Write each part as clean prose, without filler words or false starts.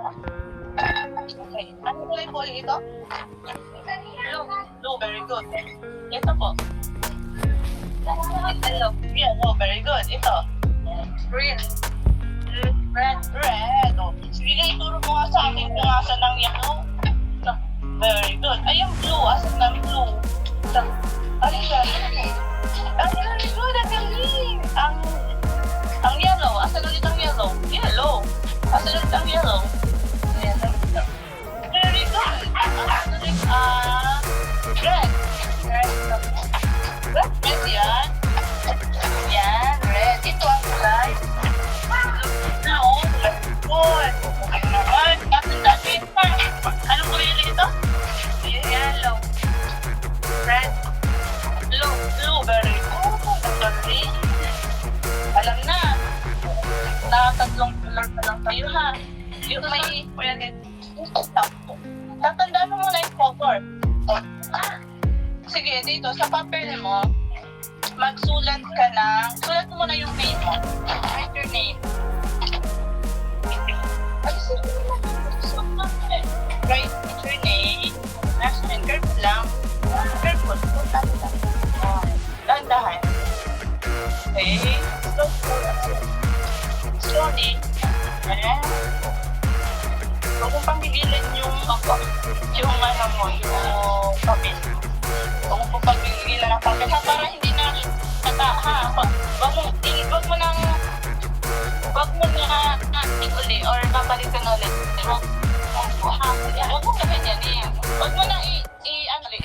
Okay. Ano kulay po ulit ito? Blue. Blue, very good. Ito po. Hello. Yellow, very good. Ito. Green. Red. Red. Oh. Sige nga, ituro mo nga sa akin kung asan ng yellow. Very good. Ay, yung blue. Asan ng blue? Ay, very good. Ang galing. Ang yellow. Asan ulit ang yellow? Yellow. Asan ulit ang yellow? Very good. Asan ulit red. Red. Red yan. Yan, red. Ito ang kulay. Blue. Good. Okay naman. Asan natin? Anong kulay ulit ito? Yellow. Red. Blue. Blue. Very good. Ang galing. Alam na. Nakatatlong color pa lang tayo ha. Yung may tatandaan mo muna yung color. Sige, dito sa papel mo, magsulat ka ng, sulat mo muna yung name mo. Write your name. Write your name. National careful lang. Careful. Dahan-dahan. Okay. Slowly. And huwag mong panggigilan yung ano mo, yung papel. Huwag mong panggigilan ang papel ha, para hindi na ha. Huwag mo nang uli or babalikan ulit. Huwag mong gawin yan eh. Huwag mo nang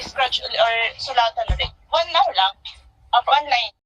i-scratch ulit or sulatan ulit. One now lang. One line.